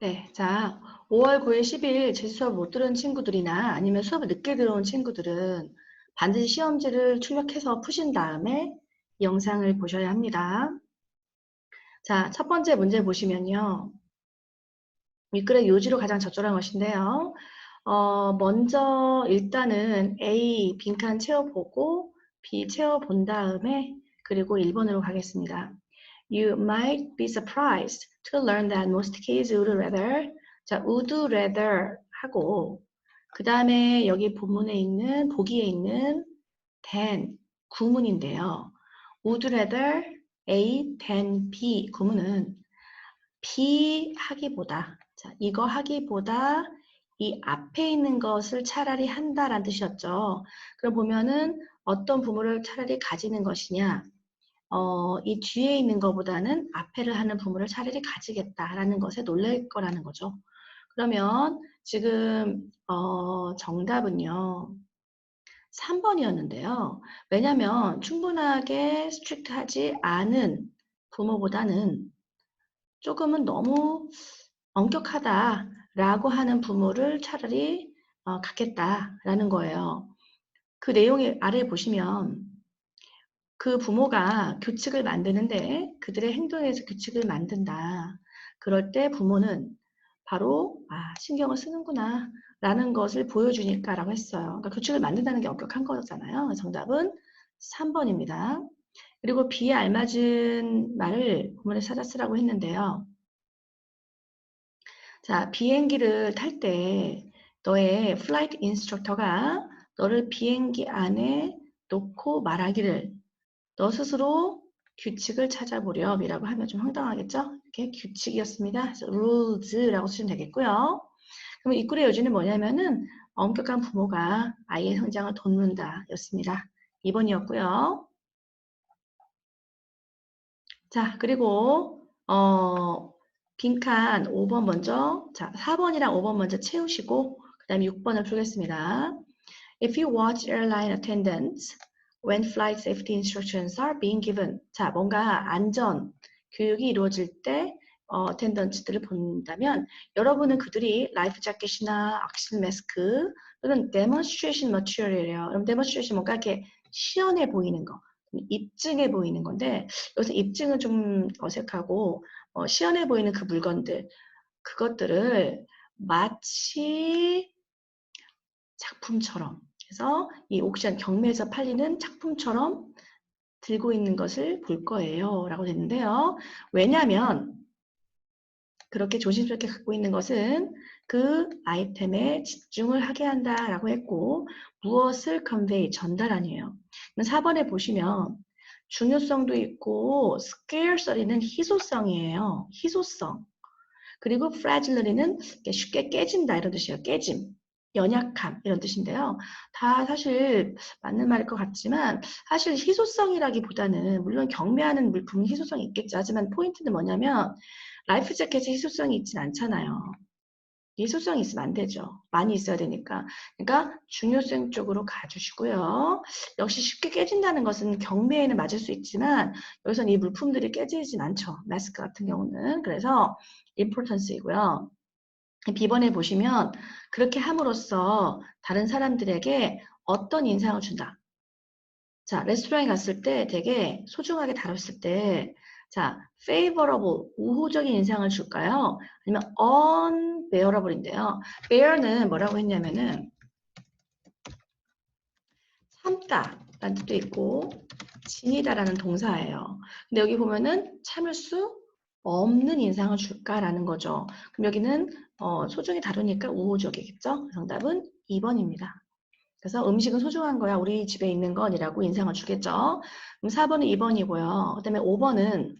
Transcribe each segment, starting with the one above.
네, 자, 5월 9일, 10일 제시 수업 못 들은 친구들이나 아니면 수업을 늦게 들어온 친구들은 반드시 시험지를 출력해서 푸신 다음에 이 영상을 보셔야 합니다. 자, 첫 번째 문제 보시면요. 밑글의 요지로 가장 적절한 것인데요. 먼저 일단은 A 빈칸 채워보고 B 채워본 다음에 그리고 1번으로 가겠습니다. You might be surprised to learn that most kids would rather 자, would rather 하고 그 다음에 여기 본문에 있는 보기에 있는 than 구문인데요. would rather A than B 구문은 B 하기보다 자, 이거 하기보다 이 앞에 있는 것을 차라리 한다라는 뜻이었죠. 그럼 보면은 어떤 부모를 차라리 가지는 것이냐 이 뒤에 있는 것보다는 앞에를 하는 부모를 차라리 가지겠다라는 것에 놀랄 거라는 거죠. 그러면 지금 정답은요. 3번이었는데요. 왜냐하면 충분하게 스트릭트하지 않은 부모보다는 조금은 너무 엄격하다라고 하는 부모를 차라리 갖겠다라는 거예요. 그 내용이 아래 보시면 그 부모가 규칙을 만드는데 그들의 행동에서 규칙을 만든다. 그럴 때 부모는 바로 신경을 쓰는구나 라는 것을 보여주니까 라고 했어요. 그러니까 규칙을 만든다는 게 엄격한 거잖아요. 정답은 3번입니다. 그리고 B에 알맞은 말을 부모에 찾아 쓰라고 했는데요. 자, 비행기를 탈 때 너의 플라이트 인스트럭터가 너를 비행기 안에 놓고 말하기를 너 스스로 규칙을 찾아보렴이라고 하면 좀 황당하겠죠? 이렇게 규칙이었습니다. 그래서 rules라고 쓰시면 되겠고요. 그럼 이 꿀의 요지는 뭐냐면은 엄격한 부모가 아이의 성장을 돕는다 였습니다. 2번이었고요. 자, 그리고 빈칸 5번 먼저, 자, 4번이랑 5번 먼저 채우시고 그 다음에 6번을 풀겠습니다. If you watch airline attendants when flight safety instructions are being given. 자, 뭔가 안전 교육이 이루어질 때 attendants들을 본다면 여러분은 그들이 라이프 자켓이나 옥시전 마스크 또는 demonstration material이에요. 여러분 demonstration 뭔가 이렇게 시연해 보이는 거, 입증해 보이는 건데 여기서 입증은 좀 어색하고 시연해 보이는 그 물건들 그것들을 마치 작품처럼 그래서 이 옥션 경매에서 팔리는 작품처럼 들고 있는 것을 볼 거예요 라고 됐는데요. 왜냐하면 그렇게 조심스럽게 갖고 있는 것은 그 아이템에 집중을 하게 한다라고 했고 무엇을 convey, 전달 아니에요. 4번에 보시면 중요성도 있고 scarcity는 희소성이에요. 희소성. 그리고 fragility는 쉽게 깨진다 이런 뜻이에요. 깨짐. 연약함 이런 뜻인데요. 다 사실 맞는 말일 것 같지만 사실 희소성이라기보다는 물론 경매하는 물품은 희소성이 있겠죠. 하지만 포인트는 뭐냐면 라이프 재킷에 희소성이 있진 않잖아요. 희소성이 있으면 안 되죠. 많이 있어야 되니까. 그러니까 중요성 쪽으로 가주시고요. 역시 쉽게 깨진다는 것은 경매에는 맞을 수 있지만 여기서는 이 물품들이 깨지진 않죠. 마스크 같은 경우는. 그래서 importance이고요. B번에 보시면 그렇게 함으로써 다른 사람들에게 어떤 인상을 준다. 자, 레스토랑에 갔을 때 되게 소중하게 다뤘을 때 자, favorable, 우호적인 인상을 줄까요? 아니면 unbearable인데요. bear는 뭐라고 했냐면은 참다 라는 뜻도 있고 지니다라는 동사예요. 근데 여기 보면은 참을 수 없는 인상을 줄까라는 거죠. 그럼 여기는 소중히 다루니까 우호적이겠죠? 정답은 2번입니다. 그래서 음식은 소중한 거야. 우리 집에 있는 건이라고 인상을 주겠죠. 그럼 4번은 2번이고요. 그 다음에 5번은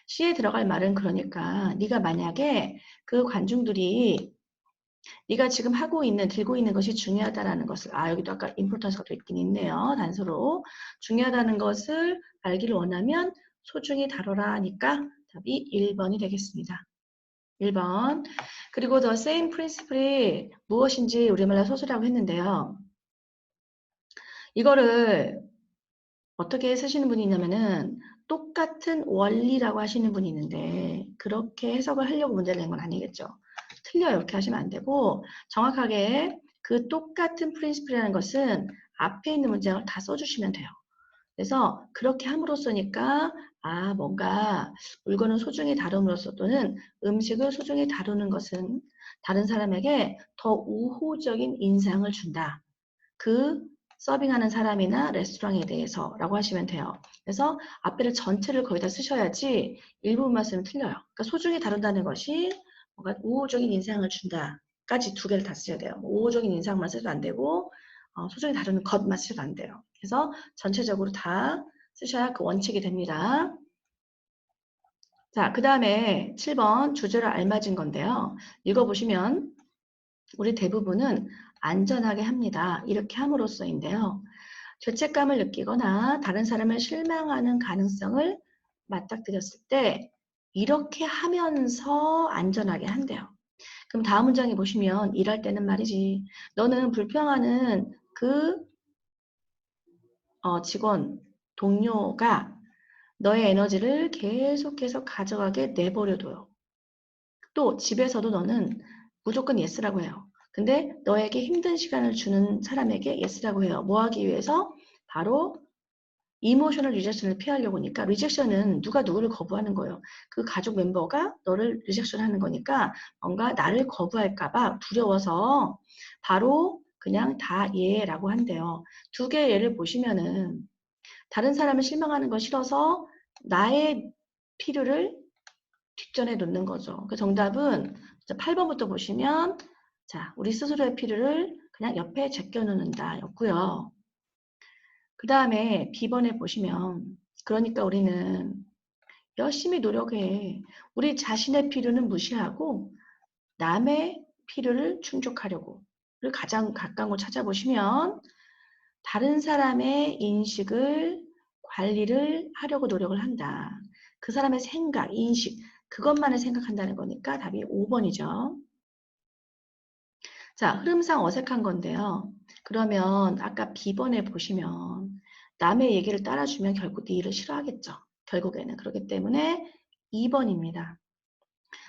C에 들어갈 말은 그러니까 네가 만약에 그 관중들이 네가 지금 하고 있는, 들고 있는 것이 중요하다라는 것을 여기도 아까 importance가 또 있긴 있네요. 단서로. 중요하다는 것을 알기를 원하면 소중히 다뤄라 하니까 답이 1번이 되겠습니다. 1번. 그리고 the same principle이 무엇인지 우리말로 서술하고 했는데요. 이거를 어떻게 쓰시는 분이 있냐면은 똑같은 원리라고 하시는 분이 있는데 그렇게 해석을 하려고 문제를 낸 건 아니겠죠. 틀려요. 이렇게 하시면 안 되고 정확하게 그 똑같은 프린시플이라는 것은 앞에 있는 문장을 다 써주시면 돼요. 그래서 그렇게 함으로써니까 뭔가 물건을 소중히 다룸으로써 또는 음식을 소중히 다루는 것은 다른 사람에게 더 우호적인 인상을 준다. 그 서빙하는 사람이나 레스토랑에 대해서라고 하시면 돼요. 그래서 앞에를 전체를 거의 다 쓰셔야지 일부분만 쓰면 틀려요. 그러니까 소중히 다룬다는 것이 뭔가 우호적인 인상을 준다까지 두 개를 다 쓰셔야 돼요. 우호적인 인상만 써도 안 되고 소중히 다루는 것만 쓰셔도 안 돼요. 그래서 전체적으로 다 쓰셔야 그 원칙이 됩니다. 자, 그 다음에 7번 주제를 알맞은 건데요. 읽어보시면 우리 대부분은 안전하게 합니다. 이렇게 함으로써인데요. 죄책감을 느끼거나 다른 사람을 실망하는 가능성을 맞닥뜨렸을 때 이렇게 하면서 안전하게 한대요. 그럼 다음 문장에 보시면 일할 때는 말이지. 너는 불평하는 그 직원, 동료가 너의 에너지를 계속해서 가져가게 내버려둬요. 또 집에서도 너는 무조건 예스라고 해요. 근데 너에게 힘든 시간을 주는 사람에게 예스라고 해요. 뭐 하기 위해서? 바로 이모셔널 리젝션을 피하려고 하니까 리젝션은 누가 누구를 거부하는 거예요. 그 가족 멤버가 너를 리젝션 하는 거니까 뭔가 나를 거부할까 봐 두려워서 바로 그냥 다 예라고 한대요. 두 개의 예를 보시면은 다른 사람을 실망하는 거 싫어서 나의 필요를 뒷전에 놓는 거죠. 그 정답은 8번부터 보시면 자, 우리 스스로의 필요를 그냥 옆에 제껴놓는다 였고요. 그 다음에 B번에 보시면 그러니까 우리는 열심히 노력해. 우리 자신의 필요는 무시하고 남의 필요를 충족하려고. 를 가장 가까운 거 찾아보시면 다른 사람의 인식을 관리를 하려고 노력을 한다. 그 사람의 생각, 인식, 그것만을 생각한다는 거니까 답이 5번이죠. 자, 흐름상 어색한 건데요. 그러면 아까 B번에 보시면 남의 얘기를 따라주면 결국 네 일을 싫어하겠죠. 결국에는. 그렇기 때문에 2번입니다.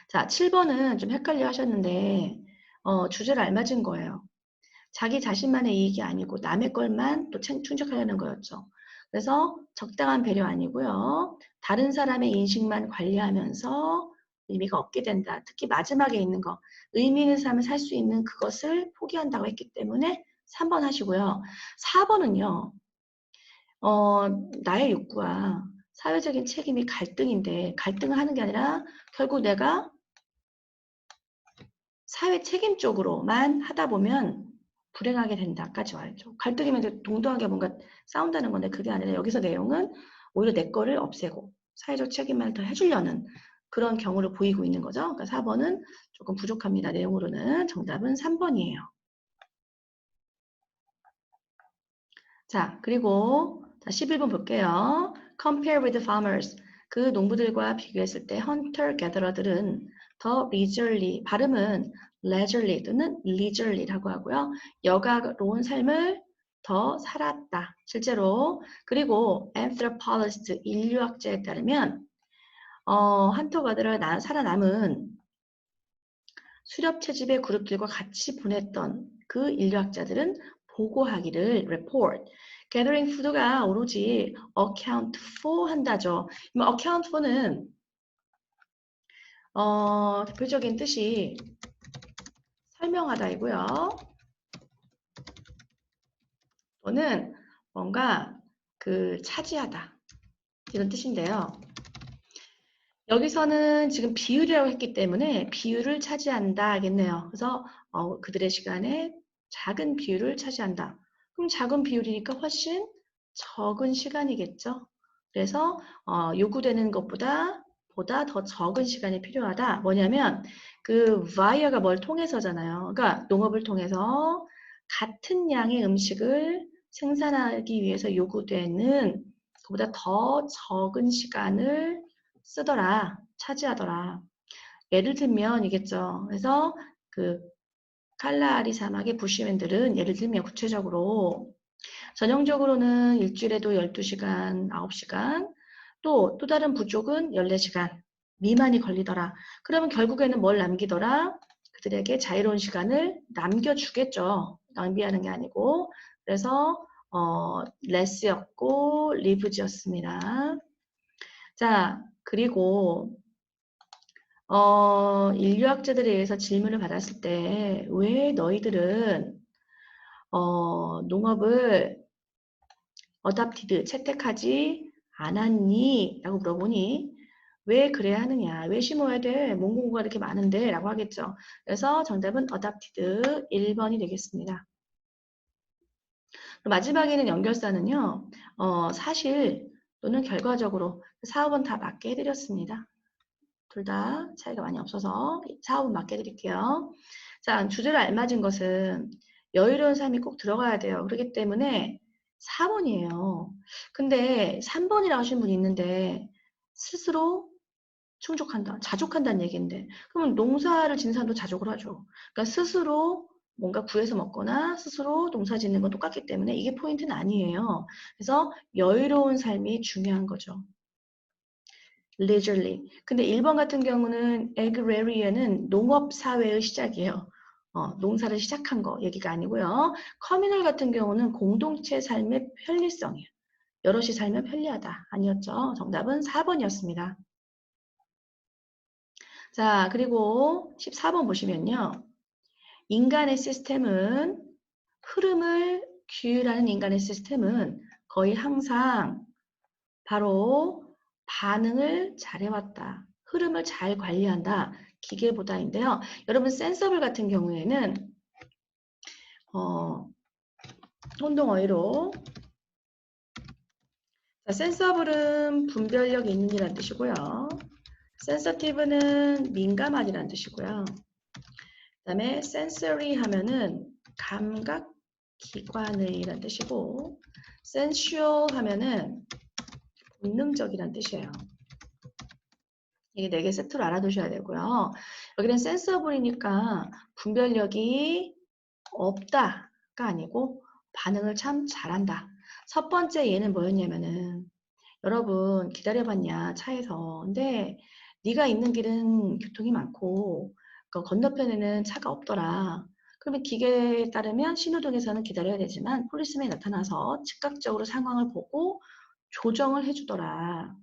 자, 7번은 좀 헷갈려 하셨는데 주제를 알맞은 거예요. 자기 자신만의 이익이 아니고 남의 걸만 또 충족하려는 거였죠. 그래서 적당한 배려 아니고요. 다른 사람의 인식만 관리하면서 의미가 없게 된다. 특히 마지막에 있는 거. 의미 있는 삶을 살 수 있는 그것을 포기한다고 했기 때문에 3번 하시고요. 4번은요. 나의 욕구와 사회적인 책임이 갈등인데 갈등을 하는 게 아니라 결국 내가 사회 책임 쪽으로만 하다 보면 불행하게 된다까지 와야죠. 갈등이면 이제 동등하게 뭔가 싸운다는 건데 그게 아니라 여기서 내용은 오히려 내 거를 없애고 사회적 책임만 더 해주려는 그런 경우를 보이고 있는 거죠. 그러니까 4번은 조금 부족합니다. 내용으로는 정답은 3번이에요. 자, 그리고 11번 볼게요. Compare with farmers. 그 농부들과 비교했을 때 hunter gatherers들은 더 leisurely, 발음은 leisurely 또는 leisurely라고 하고요. 여가로운 삶을 더 살았다. 실제로. 그리고 anthropologist, 인류학자에 따르면 헌터 가드를 살아남은 수렵 채집의 그룹들과 같이 보냈던 그 인류학자들은 보고하기를 report. gathering food가 오로지 account for 한다죠. account for는 대표적인 뜻이 설명하다이고요. 또는 뭔가 차지하다 이런 뜻인데요. 여기서는 지금 비율이라고 했기 때문에 비율을 차지한다 하겠네요. 그래서 그들의 시간에 작은 비율을 차지한다. 그럼 작은 비율이니까 훨씬 적은 시간이겠죠. 그래서 요구되는 것보다 더 적은 시간이 필요하다. 뭐냐면 그 via가 뭘 통해서잖아요. 그러니까 농업을 통해서 같은 양의 음식을 생산하기 위해서 요구되는 그보다 더 적은 시간을 쓰더라, 차지하더라. 예를 들면이겠죠. 그래서 그 칼라리 사막의 부시맨들은 예를 들면 구체적으로 전형적으로는 일주일에도 12시간, 9시간 또 다른 부족은 14시간 미만이 걸리더라. 그러면 결국에는 뭘 남기더라? 그들에게 자유로운 시간을 남겨주겠죠. 낭비하는 게 아니고. 그래서 less였고 lives였습니다. 자, 그리고 인류학자들에 의해서 질문을 받았을 때 왜 너희들은 농업을 어답티드 채택하지 않았니? 라고 물어보니 왜 그래야 하느냐? 왜 심어야 돼? 몽공구가 이렇게 많은데? 라고 하겠죠. 그래서 정답은 어답티드 1번이 되겠습니다. 마지막에는 연결사는요. 사실 또는 결과적으로 사업은 다 맞게 해드렸습니다. 둘 다 차이가 많이 없어서 사업은 맞게 해드릴게요. 자, 주제를 알맞은 것은 여유로운 삶이 꼭 들어가야 돼요. 그렇기 때문에 4번이에요. 근데 3번이라고 하신 분이 있는데 스스로 충족한다, 자족한다는 얘기인데 그러면 농사를 짓는 사람도 자족을 하죠. 그러니까 스스로 뭔가 구해서 먹거나 스스로 농사 짓는 건 똑같기 때문에 이게 포인트는 아니에요. 그래서 여유로운 삶이 중요한 거죠. leisurely. 근데 1번 같은 경우는 agrarian은 농업사회의 시작이에요. 농사를 시작한 거 얘기가 아니고요. communal 같은 경우는 공동체 삶의 편리성이에요. 여럿이 살면 편리하다. 아니었죠. 정답은 4번이었습니다. 자, 그리고 14번 보시면요. 인간의 시스템은 흐름을 규율하는 인간의 시스템은 거의 항상 바로 반응을 잘해왔다. 흐름을 잘 관리한다. 기계보다인데요. 여러분 센서블 같은 경우에는 혼동어휘로 센서블은 분별력이 있는 이라는 뜻이고요. sensitive는 민감한이라는 뜻이고요. 그 다음에 sensory 하면은 감각 기관의라는 뜻이고 sensual 하면은 본능적이라는 뜻이에요. 이게 4개 세트로 알아두셔야 되고요. 여기는 센서블이니까 분별력이 없다가 아니고 반응을 참 잘한다. 첫 번째 얘는 뭐였냐면은 여러분 기다려봤냐 차에서. 근데 네가 있는 길은 교통이 많고 그 건너편에는 차가 없더라. 그러면 기계에 따르면 신호등에서는 기다려야 되지만 폴리스맨이 나타나서 즉각적으로 상황을 보고 조정을 해주더라.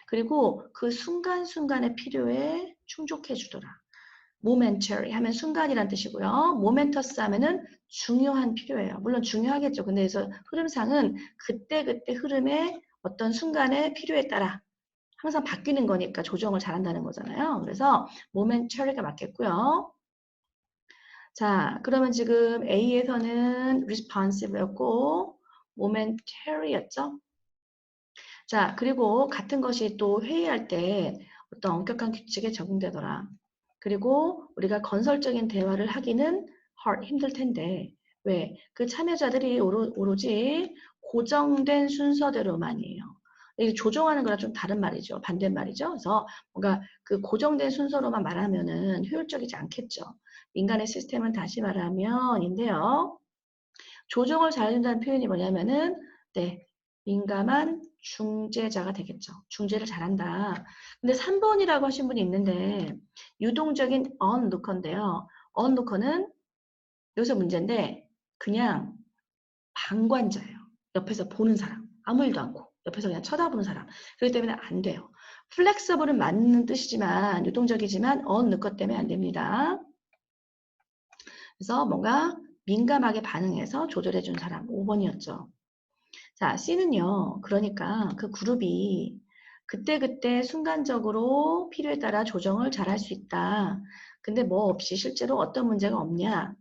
그리고 그 순간순간의 필요에 충족해 주더라. momentary 하면 순간이란 뜻이고요. momentous 하면은 중요한 필요예요. 물론 중요하겠죠. 근데 그래서 흐름상은 그때그때 흐름의 어떤 순간의 필요에 따라 항상 바뀌는 거니까 조정을 잘한다는 거잖아요. 그래서 momentary가 맞겠고요. 자, 그러면 지금 A에서는 responsive였고 momentary였죠. 자, 그리고 같은 것이 또 회의할 때 어떤 엄격한 규칙에 적용되더라. 그리고 우리가 건설적인 대화를 하기는 힘들 텐데 왜? 그 참여자들이 오로지 고정된 순서대로만이에요. 이게 조정하는 거랑 좀 다른 말이죠. 반대말이죠. 그래서 뭔가 그 고정된 순서로만 말하면은 효율적이지 않겠죠. 인간의 시스템은 다시 말하면인데요. 조정을 잘해준다는 표현이 뭐냐면은 네, 민감한 중재자가 되겠죠. 중재를 잘한다. 근데 3번이라고 하신 분이 있는데 유동적인 onlooker인데요. onlooker는 여기서 문제인데 그냥 방관자예요. 옆에서 보는 사람. 아무 일도 않고 옆에서 그냥 쳐다보는 사람. 그렇기 때문에 안 돼요. flexible은 맞는 뜻이지만 유동적이지만 onlooker 때문에 안 됩니다. 그래서 뭔가 민감하게 반응해서 조절해 준 사람 5번이었죠. 자, C는요. 그러니까 그 그룹이 그때그때 순간적으로 필요에 따라 조정을 잘 할 수 있다. 근데 뭐 없이 실제로 어떤 문제가 없냐.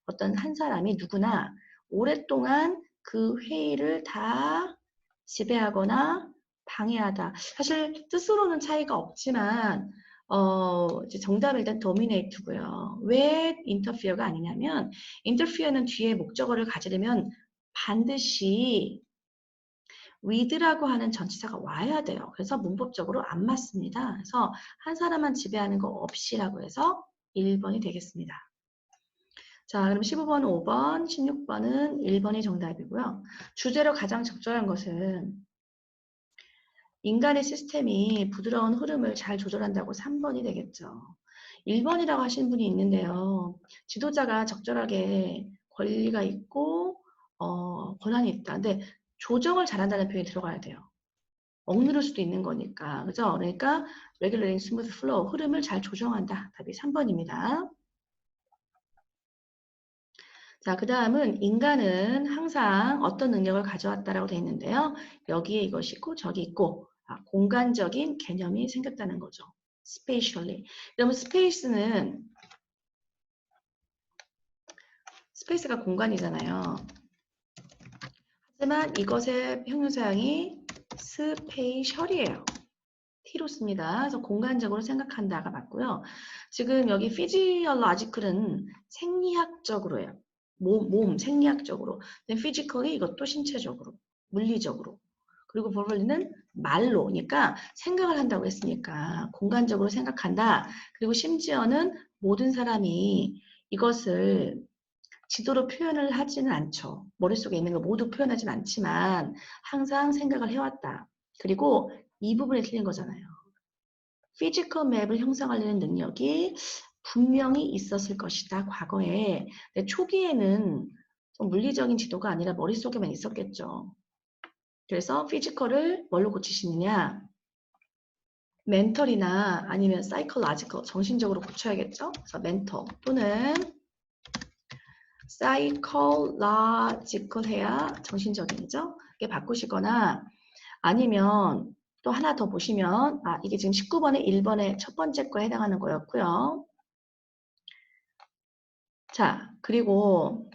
어떤 한 사람이 누구나 오랫동안 그 회의를 다 지배하거나 방해하다. 사실 뜻으로는 차이가 없지만 이제 정답은 일단 dominate고요. 왜 interfere가 아니냐면 interfere는 뒤에 목적어를 가지려면 반드시 with라고 하는 전치사가 와야 돼요. 그래서 문법적으로 안 맞습니다. 그래서 한 사람만 지배하는 거 없이라고 해서 1번이 되겠습니다. 자, 그럼 15번, 5번, 16번은 1번이 정답이고요. 주제로 가장 적절한 것은 인간의 시스템이 부드러운 흐름을 잘 조절한다고 3번이 되겠죠. 1번이라고 하신 분이 있는데요. 지도자가 적절하게 권리가 있고 권한이 있다. 근데 조정을 잘한다는 표현이 들어가야 돼요. 억누를 수도 있는 거니까. 그죠? 그러니까 regulating smooth flow, 흐름을 잘 조정한다. 답이 3번입니다. 자, 그 다음은 인간은 항상 어떤 능력을 가져왔다라고 되어 있는데요. 여기에 이것이 있고 저기 있고 공간적인 개념이 생겼다는 거죠. spatially. 그러면 스페이스가 공간이잖아요. 하지만 이것의 형용사형이 spatial이에요. T로 씁니다. 그래서 공간적으로 생각한다가 맞고요. 지금 여기 physiological은 생리학적으로예요. 몸 생리학적으로. physically 이것도 신체적으로, 물리적으로. 그리고 버벌리는 말로, 그러니까 생각을 한다고 했으니까 공간적으로 생각한다. 그리고 심지어는 모든 사람이 이것을 지도로 표현을 하지는 않죠. 머릿속에 있는 거 모두 표현하진 않지만 항상 생각을 해왔다. 그리고 이 부분이 틀린 거잖아요. 피지컬 맵을 형성하려는 능력이 분명히 있었을 것이다. 과거에. 근데 초기에는 좀 물리적인 지도가 아니라 머릿속에만 있었겠죠. 그래서 피지컬을 뭘로 고치시느냐? 멘털이나 아니면 사이콜로지컬, 정신적으로 고쳐야겠죠? 그래서 멘터 또는 사이콜로지컬 해야 정신적인이죠? 이게 바꾸시거나 아니면 또 하나 더 보시면 이게 지금 19번에 1번의 첫 번째 거에 해당하는 거였고요. 자, 그리고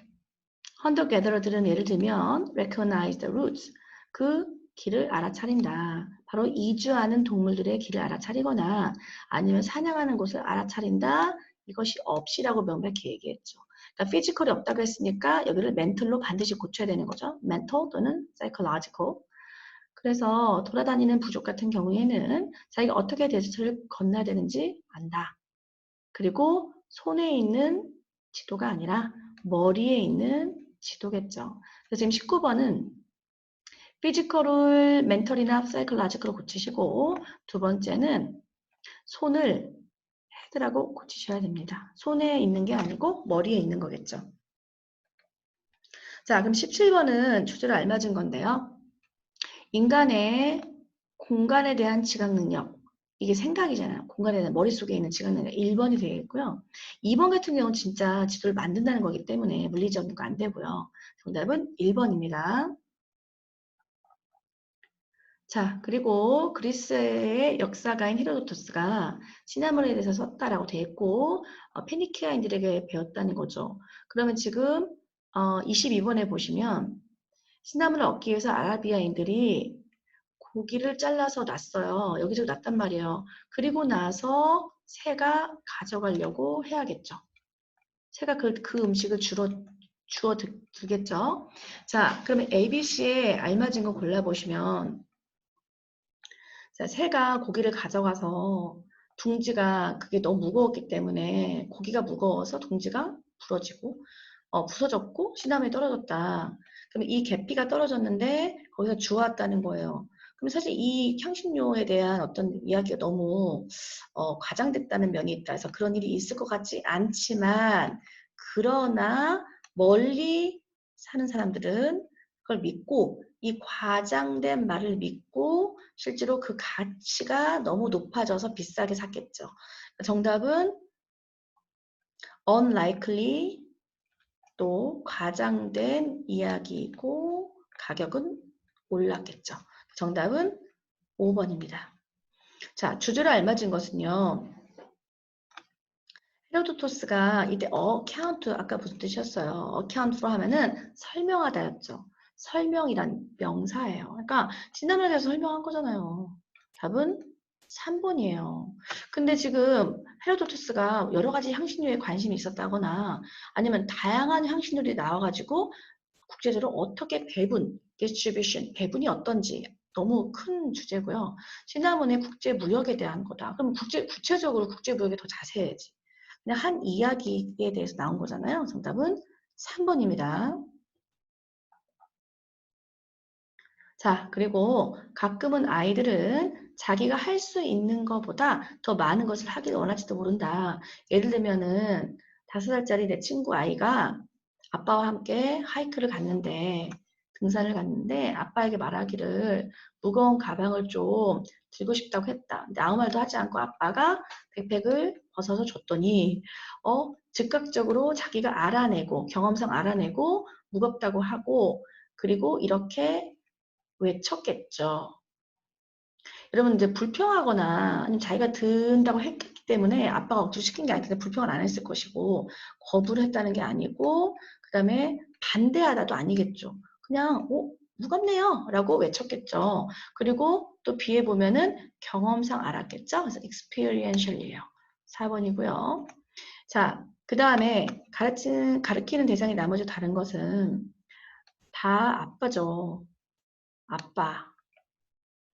헌터-게더러들은 예를 들면 recognize the routes, 그 길을 알아차린다. 바로 이주하는 동물들의 길을 알아차리거나 아니면 사냥하는 곳을 알아차린다. 이것이 없이라고 명백히 얘기했죠. 그러니까 피지컬이 없다고 했으니까 여기를 멘털로 반드시 고쳐야 되는 거죠. 멘털 또는 사이콜로지컬. 그래서 돌아다니는 부족 같은 경우에는 자기가 어떻게 대지를 건너야 되는지 안다. 그리고 손에 있는 지도가 아니라 머리에 있는 지도겠죠. 그래서 지금 19번은 피지컬을 멘털이나 사이클로지컬로 고치시고 두 번째는 손을 헤드라고 고치셔야 됩니다. 손에 있는 게 아니고 머리에 있는 거겠죠. 자, 그럼 17번은 주제를 알맞은 건데요. 인간의 공간에 대한 지각 능력. 이게 생각이잖아요. 공간에 대한 머릿속에 있는 지각 능력. 1번이 되겠고요. 2번 같은 경우는 진짜 지도를 만든다는 거기 때문에 물리적인 거 안 되고요. 정답은 1번입니다. 자, 그리고 그리스의 역사가인 헤로도토스가 시나몬에 대해서 썼다라고 되어 있고 페니키아인들에게 배웠다는 거죠. 그러면 지금 22번에 보시면 시나몬을 얻기 위해서 아라비아인들이 고기를 잘라서 놨어요. 여기저기 놨단 말이에요. 그리고 나서 새가 가져가려고 해야겠죠. 새가 그 음식을 주워 두겠죠. 자, 그러면 ABC에 알맞은 거 골라보시면 자, 새가 고기를 가져가서 둥지가 그게 너무 무거웠기 때문에 고기가 무거워서 둥지가 부러지고 부서졌고 시나몬이 떨어졌다. 그러면 이 계피가 떨어졌는데 거기서 주워왔다는 거예요. 그럼 사실 이 향신료에 대한 어떤 이야기가 너무 과장됐다는 면이 있다. 그래서 그런 일이 있을 것 같지 않지만 그러나 멀리 사는 사람들은 그걸 믿고 이 과장된 말을 믿고 실제로 그 가치가 너무 높아져서 비싸게 샀겠죠. 정답은 unlikely 또 과장된 이야기이고 가격은 올랐겠죠. 정답은 5번입니다. 자, 주제를 알맞은 것은요. 헤로도토스가 이때 account 아까 무슨 뜻이었어요? account로 하면은 설명하다였죠. 설명이란 명사예요. 그러니까 시나몬에 대해서 설명한 거잖아요. 답은 3번이에요. 근데 지금 헤로도토스가 여러 가지 향신료에 관심이 있었다거나 아니면 다양한 향신료들이 나와가지고 국제적으로 어떻게 배분, distribution, 배분이 어떤지 너무 큰 주제고요. 시나몬의 국제 무역에 대한 거다. 그럼 구체적으로 국제 무역에 더 자세해야지. 그냥 한 이야기에 대해서 나온 거잖아요. 정답은 3번입니다. 자, 그리고 가끔은 아이들은 자기가 할 수 있는 것보다 더 많은 것을 하기를 원할지도 모른다. 예를 들면은 5살짜리 내 친구 아이가 아빠와 함께 하이크를 갔는데, 등산을 갔는데 아빠에게 말하기를 무거운 가방을 좀 들고 싶다고 했다. 근데 아무 말도 하지 않고 아빠가 백팩을 벗어서 줬더니 즉각적으로 자기가 알아내고 경험상 알아내고 무겁다고 하고 그리고 이렇게 외쳤겠죠. 여러분 이제 불평하거나 아니면 자기가 든다고 했기 때문에 아빠가 억지로 시킨 게 아니기 때문에 불평을 안 했을 것이고 거부를 했다는 게 아니고 그 다음에 반대하다도 아니겠죠. 그냥 무겁네요 라고 외쳤겠죠. 그리고 또 B에 보면은 경험상 알았겠죠. 그래서 experiential이에요. 4번이고요. 자, 그 다음에 가르치는 대상이 나머지 다른 것은 다 아빠죠. 아빠.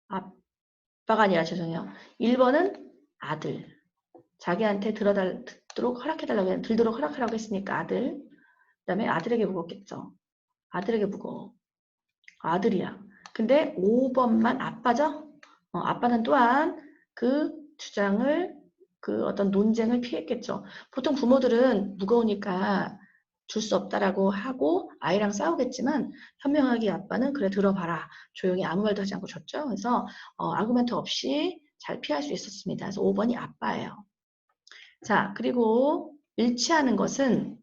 아빠가 아니라 죄송해요. 1번은 아들. 자기한테 듣도록 허락해달라고 들도록 허락하라고 했으니까 아들. 그 다음에 아들에게 묻었겠죠. 아들에게 묻어. 아들이야. 근데 5번만 아빠죠? 아빠는 또한 그 주장을 그 어떤 논쟁을 피했겠죠. 보통 부모들은 무거우니까 줄 수 없다라고 하고 아이랑 싸우겠지만 현명하게 아빠는 그래 들어봐라. 조용히 아무 말도 하지 않고 줬죠. 그래서 아구멘트 없이 잘 피할 수 있었습니다. 그래서 5번이 아빠예요. 자, 그리고 일치하는 것은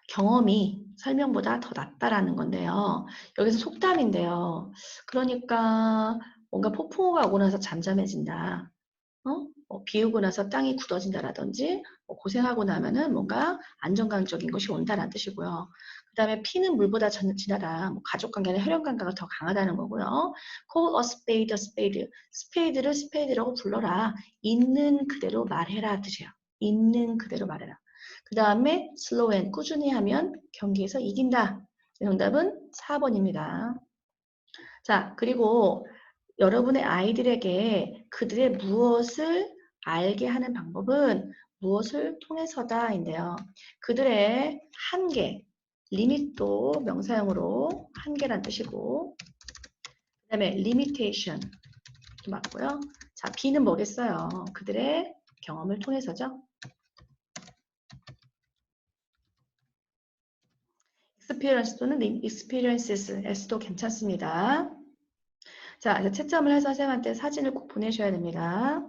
경험이 설명보다 더 낫다라는 건데요. 여기서 속담인데요. 그러니까 뭔가 폭풍우가 오고 나서 잠잠해진다. 비 오고 나서 땅이 굳어진다라든지 고생하고 나면은 뭔가 안정감적인 것이 온다라는 뜻이고요. 그 다음에 피는 물보다 진하다. 가족관계나 혈연관계가 더 강하다는 거고요. Call a spade a spade. 스페이드를 스페이드라고 불러라. 있는 그대로 말해라 뜻이에요. 있는 그대로 말해라. 그 다음에 slow and 꾸준히 하면 경기에서 이긴다. 정답은 4번입니다. 자, 그리고 여러분의 아이들에게 그들의 무엇을 알게 하는 방법은 무엇을 통해서다인데요. 그들의 한계, limit도 명사형으로 한계란 뜻이고 그 다음에 limitation 맞고요. 자, B는 뭐겠어요? 그들의 경험을 통해서죠. experience 또는 experiences, S도 괜찮습니다. 자, 채점을 해서 선생님한테 사진을 꼭 보내셔야 됩니다.